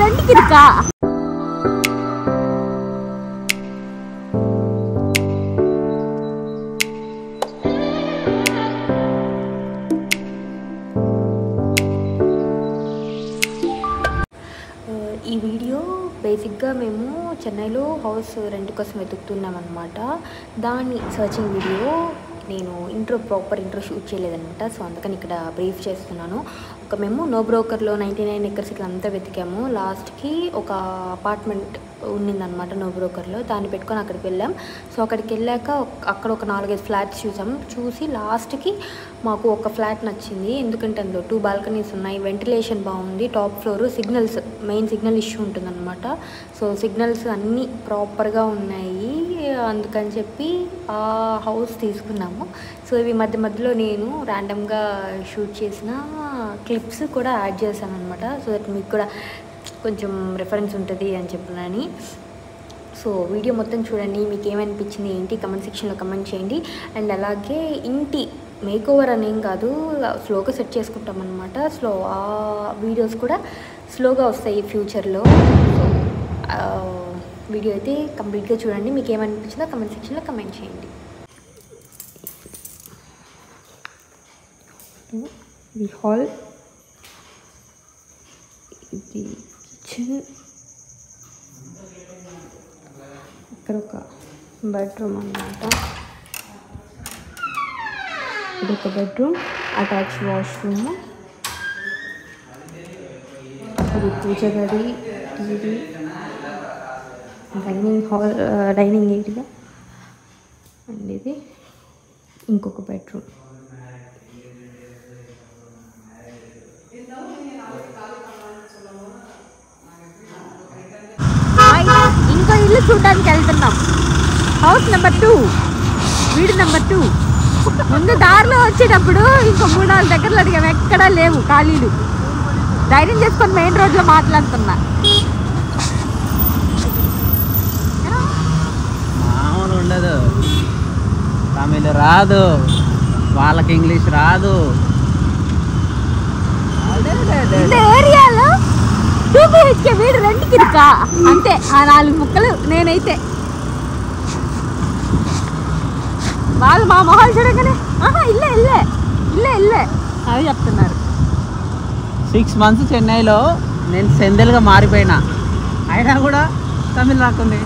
రెండుకి ఇరుకా. ఈ వీడియో బేసిక్గా మేము చెన్నైలో హౌస్ రెంట్ కోసం వెతుకుతున్నాం అనమాట. దాని సర్చింగ్ వీడియో నేను ప్రాపర్ ఇంట్రో షూట్ చేయలేదనమాట. సో అందుకని ఇక్కడ బ్రీఫ్ చేస్తున్నాను. మేము నో బ్రోకర్లో 99 acres ఇట్లా అంతా వెతికాము. లాస్ట్కి ఒక అపార్ట్మెంట్ ఉండిందనమాట నో బ్రోకర్లో. దాన్ని పెట్టుకొని అక్కడికి వెళ్ళాం. సో అక్కడికి వెళ్ళాక అక్కడ ఒక 4-5 ఫ్లాట్స్ చూసి లాస్ట్కి మాకు ఒక ఫ్లాట్ నచ్చింది. ఎందుకంటే అందులో 2 బాల్కనీస్ ఉన్నాయి, వెంటిలేషన్ బాగుంది, top floor, signals main signal issue ఉంటుందన్నమాట. సో సిగ్నల్స్ అన్నీ ప్రాపర్గా ఉన్నాయి. అందుకని చెప్పి ఆ హౌస్ తీసుకున్నాము. సో ఇవి మధ్యలో నేను ర్యాండమ్గా షూట్ చేసిన క్లిప్స్ కూడా యాడ్ చేశాను అనమాట. సో దట్ మీకు కూడా కొంచెం రెఫరెన్స్ ఉంటుంది అని చెప్పినని. సో వీడియో మొత్తం చూడండి, మీకు ఏమనిపించింది ఏంటి కమెంట్ సెక్షన్లో కమెంట్ చేయండి. అండ్ అలాగే ఇంటి మేక్ ఓవర్ అనేం కాదు, స్లోగా సెట్ చేసుకుంటాం అనమాట. ఆ వీడియోస్ కూడా స్లోగా వస్తాయి ఫ్యూచర్లో. సో వీడియో అయితే కంప్లీట్గా చూడండి, మీకు ఏమనిపించిందో కమెంట్ సెక్షన్లో కమెంట్ చేయండి. ఇది హాల్, ఇది కిచెన్, ఇక్కడ ఒక బెడ్రూమ్ అన్నమాట. ఇది ఒక బెడ్రూమ్, అటాచ్ వాష్రూమ్, ఇది పూజ గది, టీవీ, డైనింగ్ ఏరియా. అండ్ ఇది ఇంకొక బెడ్రూమ్. ఇంకో ఇల్లు చూడడానికి వెళ్తున్నాం. హౌస్ నెంబర్ 2, వీడు నెంబర్ 2. ముందు దారిలో వచ్చేటప్పుడు ఇంకో 3-4 దగ్గరలో అడిగాం, ఎక్కడా లేవు ఖాళీలు. ధైర్యం చేసుకొని మెయిన్ రోడ్లో మాట్లాడుతున్నా. మామూలు ఉండదు, తమిళ రాదు, వాళ్ళకి ఇంగ్లీష్ రాదు. ఏరియాలో 2 BHK వీడు రెండుకి ఇరుకా అంతే. ఆ 4 ముక్కలు. నేనైతే వాళ్ళు మా మొహాలు చూడగానే ఇల్లే అవి చెప్తున్నారు. 6 months చెన్నైలో నేను సెందెల్గా మారిపోయినా, అయినా కూడా తమిళ రాకుంది.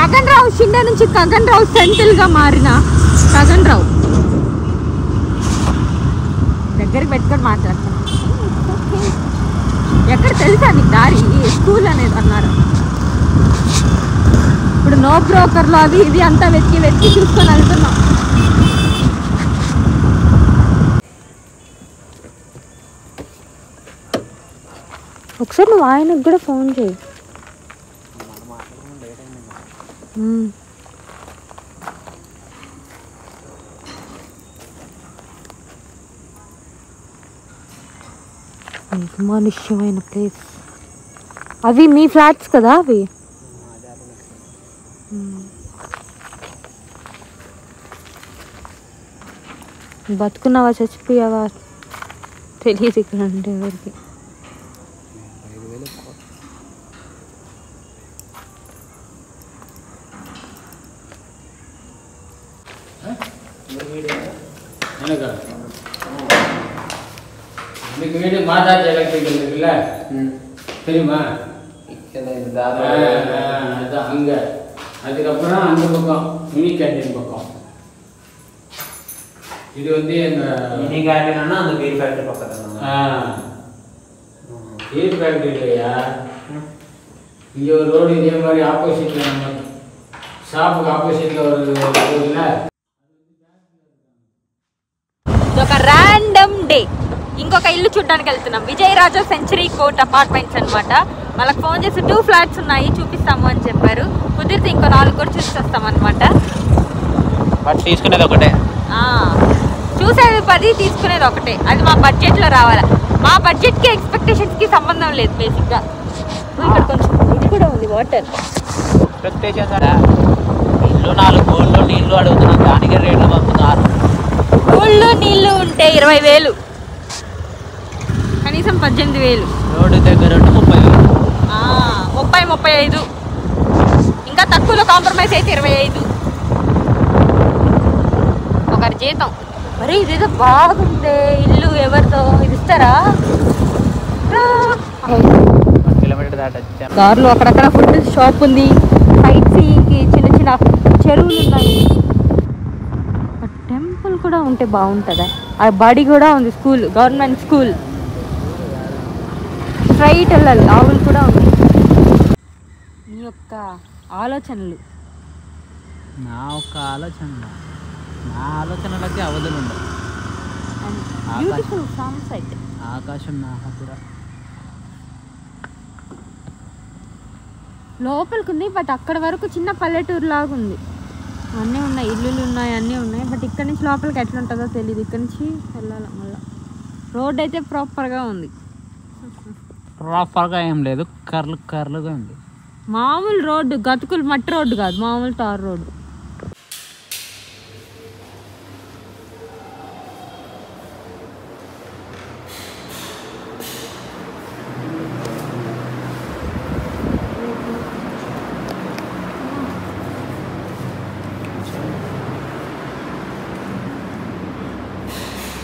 గగన్ రావు షిండే నుంచి గగన్ రావు సెంటిల్గా మారిన గగన్ రావు దగ్గరికి పెట్టుకొని మాట్లాడుతున్నాను. ఎక్కడ తెలుసా నీకు దారి? స్కూల్ అనేది అన్నారు. ఇప్పుడు నో బ్రోకర్లో అది ఇది అంతా వెతికి చూసుకొని వెళ్తున్నాం. ఒకసారి నువ్వు ఆయనకు కూడా ఫోన్ చేయి. నిర్మానుష్యమైన ప్లేస్. అవి మీ ఫ్లాట్స్ కదా అవి? బతుకున్నావా చచ్చిపోయావా తెలియదు ఇక్కడ అంటే ఎవరికి. மாதாஜி எலக்ட்ரிக்கல் இருக்குல்ல, தெரியுமா? அதான் அங்க. அதுக்கப்புறம் அந்த பக்கம் மினி கேண்டீன் பக்கம். இது வந்து எங்க மினி கேண்டீன்னா அந்த பீர் ஃபேக்டரி பக்கத்துல. பீர் ஃபேக்டரி இல்லையா, இங்க ஒரு ரோடு இதே மாதிரி ஆப்போசிட்ல, நம்ம ஷாப்புக்கு ஆப்போசிட்ல ஒரு ரோடுல. ఒక ర్యాండమ్ డే ఇంకొక ఇల్లు చూడడానికి వెళ్తున్నాం. విజయరాజా సెంచరీ కోర్ట్ అపార్ట్మెంట్స్ అనమాట. వాళ్ళకి ఫోన్ చేసి 2 ఫ్లాట్స్ ఉన్నాయి చూపిస్తాము అని చెప్పారు. కుదిరితే ఇంకో 4 కూడా చూసి వస్తాం అనమాట. తీసుకునేది ఒకటే, చూసేది 10, తీసుకునేది ఒకటే. అది మా బడ్జెట్లో రావాలా. మా బడ్జెట్కి ఎక్స్పెక్టేషన్స్కి సంబంధం లేదు బేసిక్గా. ఇక్కడ కొంచెం ఇది కూడా ఉంది, వాటర్. ఇల్లు 4 కోట్లు నీళ్లు అడుగుతున్నాం, దానికి రేట్లు పంపుతున్నారు. ఊళ్ళు నీళ్లు ఉంటే 20,000, కానీ కనీసం 18,000. రోడ్డు దగ్గర 30,000. 35. ఇంకా తక్కువలో కాంప్రమైజ్ అయితే 25. ఒకరి జీతం. మరి ఇదేదో బాగుంది ఇల్లు. ఎవరితో ఇది ఇస్తారా? కిలోమీటర్ దాటొచ్చాను. దారిలో అక్కడక్కడ ఫుడ్ షాప్ ఉంది. సైట్ సీయింగ్కి చిన్న చిన్న చెరువులు ఉన్నాయి. టెంపుల్ కూడా ఉంటే బాగుంటుందా? ఆ బడి కూడా ఉంది. School, government school. స్ట్రైట్ వెళ్ళాలి. ఆవులు కూడా ఉంది. నీ యొక్క ఆలోచనలు. నా ఆలోచనలకి అవధులు ఉండవు. Beautiful sunset. ఆకాశం నా హక్కుర. లోపలికి ఉంది బట్ అక్కడ వరకు చిన్న పల్లెటూరు లాగా ఉంది. అన్నీ ఉన్నాయి, ఇల్లులు ఉన్నాయి, అన్నీ ఉన్నాయి. బట్ ఇక్కడ నుంచి లోపలికి ఎట్లా ఉంటుందో తెలియదు. ఇక్కడ నుంచి వెళ్ళాలి మళ్ళీ. రోడ్ అయితే ప్రాపర్గా ఉంది. ప్రాపర్గా ఏం లేదు, కర్లుగా ఉంది. మామూలు రోడ్డు, గతుకులు మట్టి రోడ్డు కాదు, మామూలు తారు రోడ్డు.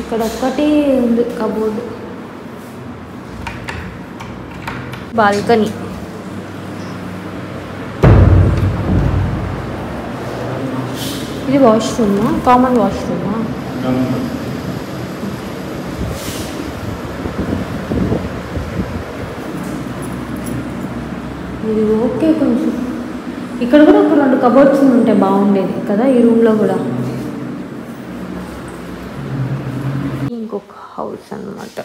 ఇక్కడ ఒక్కటి ఉంది కబోర్డు. బాల్కనీ. ఇది వాష్రూమా? కామన్ వాష్రూమా? ఇది ఓకే. కొంచెం ఇక్కడ కూడా ఒక 2 కబోర్డ్స్ ఉంటే బాగుండేది కదా ఈ రూమ్లో కూడా. ఇంకొక హౌస్ అన్నమాట.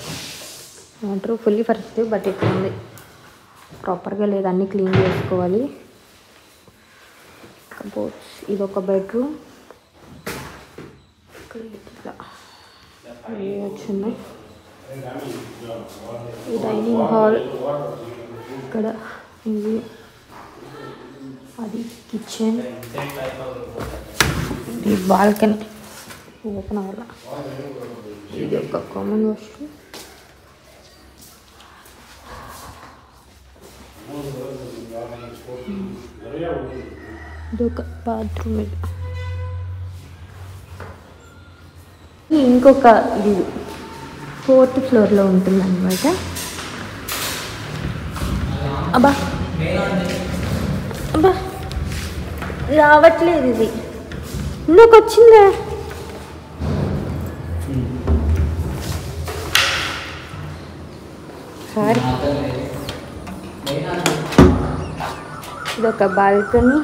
అంటారు ఫుల్లీ ఫర్స్ట్ బట్ ఇక్కడ ఉంది. ప్రాపర్గా లేదు, అన్నీ క్లీన్ చేసుకోవాలి. కబోర్డ్స్. ఇది ఒక బెడ్రూమ్. ఇట్లా వచ్చింది. ఈ డైనింగ్ హాల్. ఇక్కడ ఇది అది కిచెన్. ఇది బాల్కనీ. ఓపెన్ అవ్వాల. ఇది ఒక కామన్ వాష్రూమ్. ఇది ఒక బాత్రూమ్. ఇది ఇంకొక ఇల్లు 4th ఫ్లోర్లో ఉంటుంది అన్నమాట. అబ్బా అబ్బా రావట్లేదు. ఇది ఇందుకు వచ్చిందే. సారీ. ఇదొక బాల్కనీ.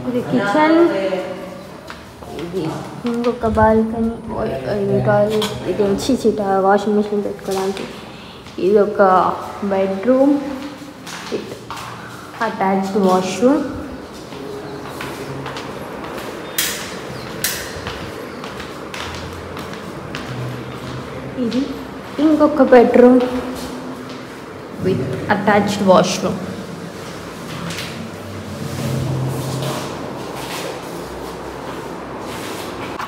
ఇది కిచెన్. ఇది ఇంకొక బాల్కనీ. ఇంకా ఇది వచ్చి వాషింగ్ మిషన్ పెట్టుకోవడానికి. ఇది ఒక బెడ్రూమ్ విత్ అటాచ్డ్ వాష్రూమ్. ఇది ఇంకొక bedroom with attached washroom.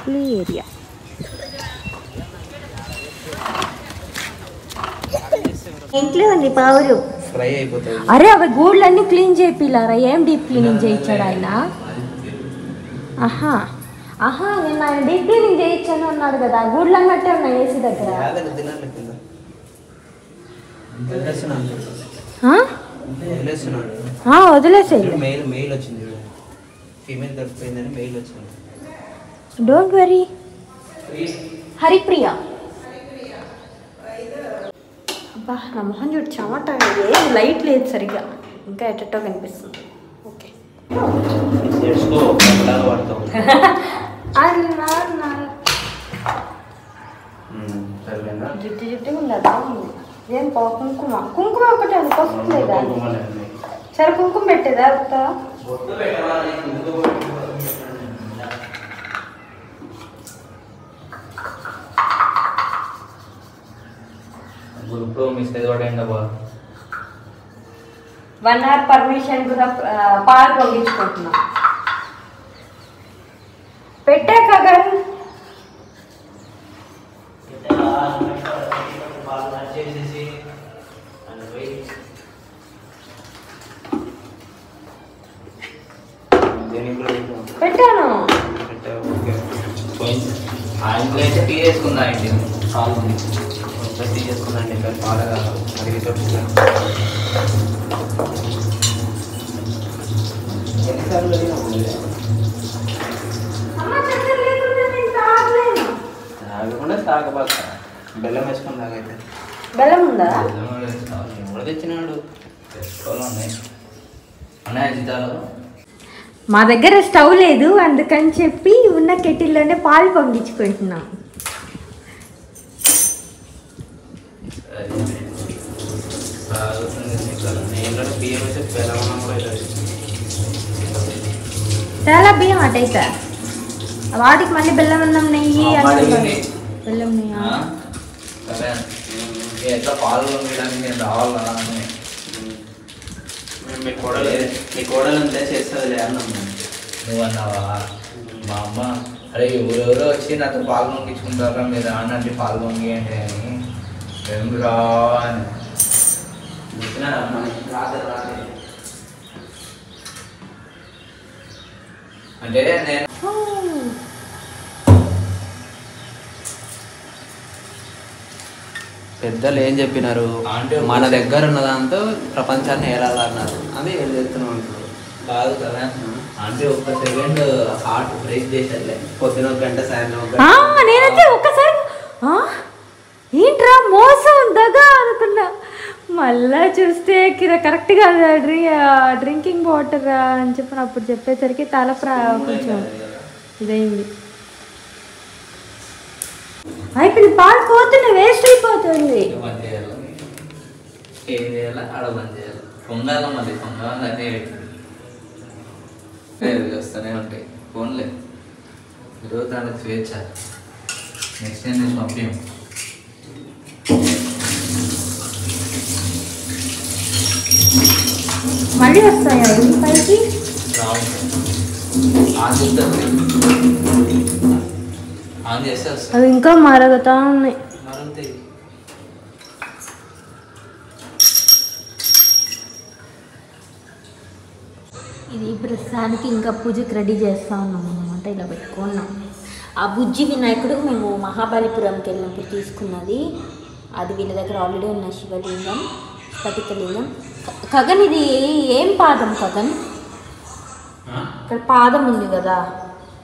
Play area. ఇంట్లో ఉంది పావులు. ఫ్రై అయిపోతుంది. అరే అవి గూళ్ళన్నీ క్లీన్ చేపిల్లారా? ఏం డీప్ క్లీనింగ్ చేయించాడు ఆయన? ఆహా ఆహా నేను ఆయన డీప్ క్లీనింగ్ చేయించాను అన్నాడు కదా. గూళ్ళన్నీ అట్టే ఉన్నాయి ఏసీ దగ్గర. వదిలేసేయి. మెయిల్ వచ్చింది. ఫీమేల్ దొరికిపోయిందని మెయిల్ వచ్చింది. Don't worry. హరిప్రియ. అబ్బా నా మొహం చూడు చెమట. ఏం లైట్ లేదు సరిగ్గా. ఇంకా ఎట్టో కనిపిస్తుంది. ఓకే జుట్టు జుట్టు ఉండదా? ఏం కుంకుమ కుంకుమ ఒకటి అది పసుపు లేదా? సరే కుంకుమ పెట్టేదా? వస్తా గ్రూప్లో మిస్టేక్ కూడా ఏంటబ్బా? 1 hour పర్మిషన్ కూడా పాలు పంపించుకుంటున్నా. పెట్టాక పెట్టాను. ఆ ఇంట్లో అయితే టీ చేసుకుందా ఇంటి కాలు ఉంది టీ చేసుకుందండి ఇంకా బాగా అడిగితే ఎన్నిసార్లు తాగకుండా తాగబాక బెల్లం వేసుకుని తాగైతే. బెల్లం ఉందా? ఎవరు తెచ్చినాడు తెచ్చుకోవాలి ఉన్నాయి అన్నయ్య జీతాలు. మా దగ్గర స్టవ్ లేదు, అందుకని చెప్పి ఉన్న కెటిల్లోనే పాలు పొంగించుకుంటున్నాం. బియ్యం అయితే బెల్లం కూడా చాలా బియ్యం అటైతే వాటికి మళ్ళీ బెల్లం అన్నం నెయ్యి బెల్లం నెయ్యి సరే ఎట్లా పాలు పొంగడానికి నేను రావాలా అని మీ కోడలు అంతే చేస్తుంది అన్నాం. నువ్వు అన్నావా? మా అమ్మ అరే ఎవరెవరో వచ్చి నాతో పాలు పొంగించుకుంటారా మీరు అన్నట్టు పాలు పొంగియండి అని ఏం రా అని అంటే నేను పెద్దలు ఏం చెప్పినారు, మన దగ్గర ఉన్న దాంతో ప్రపంచాన్ని ఏలాలన్నారు. అదే ఏం చెప్తున్నాం ఇప్పుడు. కాదు కదా అంటే ఒక్క సెకండ్ హార్ట్ బ్రేక్ చేసేది. పొద్దున ఒక గంట, సాయంత్రం ఒక గంట. నేనైతే ఒక్కసారి ఏంట్రా మోసం దగా అనుకున్నా. మళ్ళా చూస్తే కరెక్ట్గా డ్రింకింగ్ వాటర్ అని చెప్పిన అప్పుడు చెప్పేసరికి తల కొంచెం ఇదైంది. అయిపోయింది, పాలు పోతున్నా వేస్ట్ అయిపోతుంది. బంద్ చేయాలి, ఏం చేయాలి ఆడ బంద్ చేయాలి. పొంగాల మళ్ళీ పొంగాలి అదే వస్తూనే ఉంటాయి. ఫోన్లే ఈరోజు దానికి స్వేచ్ఛ. నెక్స్ట్ టైం నేను పంపించాం మళ్ళీ వస్తాయా ఈ పైకి? ఆన్ చేస్తుంది, ఆన్ చేస్తే వస్తాయి. అవి ఇంకా మరుగుతా ఉన్నాయి. మరంతే ఇది ప్రస్తుతానికి ఇంకా పూజకి రెడీ చేస్తూ ఉన్నాం అన్నమాట. ఇలా పెట్టుకున్నాం. ఆ బుజ్జి వినాయకుడు మేము మహాబలిపురంకి వెళ్ళినప్పుడు తీసుకున్నది. అది వీళ్ళ దగ్గర ఆల్రెడీ ఉన్న శివలింగం, స్ఫటికలింగం. కగన్ ఇది ఏం పాదం కగన్? ఇక్కడ పాదం ఉంది కదా,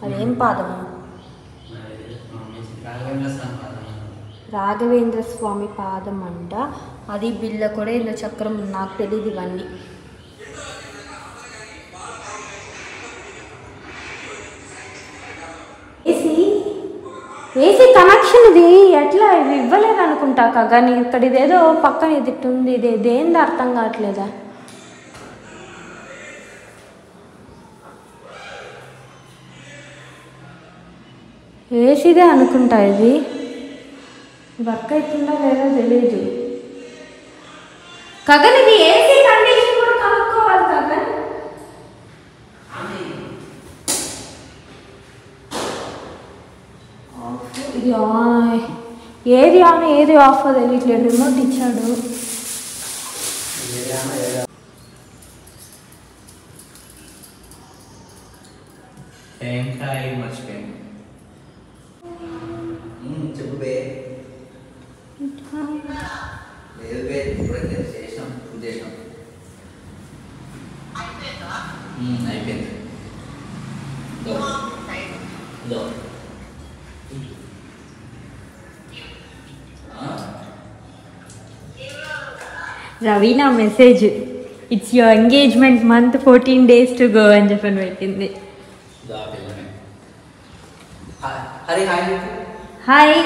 అది ఏం పాదము? రాఘవేంద్ర స్వామి పాదం అంట. అది బిల్ల కూడా ఇలా చక్రం, నాకు తెలియదు ఇవన్నీ. ఏసీ కనెక్షన్ ఇది ఎట్లా ఇది ఇవ్వలేదు అనుకుంటా కానీ ఇక్కడ ఇదేదో పక్కన ఇది ఉంది. ఇది దేనిది అర్థం కావట్లేదా? ఏసీదే అనుకుంటా. ఇది వర్క్ అవుతుందా లేదో తెలీదు. కగన్ ఇది ఏసీ కండిషన్ కూడా కనుక్కోవాలి కగన్. ఇది ఏది ఆన్ ఏది ఆఫ్ తెలియట్లేదు. రిమోట్ ఇచ్చాడు. మర్చిపోయింది. చెప్పు బే. లేదు బే, ఇప్పుడైతే చేసాం, పూజ చేసాం. అయిపోయింది. Raveena message, it's your engagement month 14 days to go అని చెప్పని పెట్టింది. Hari hi hi.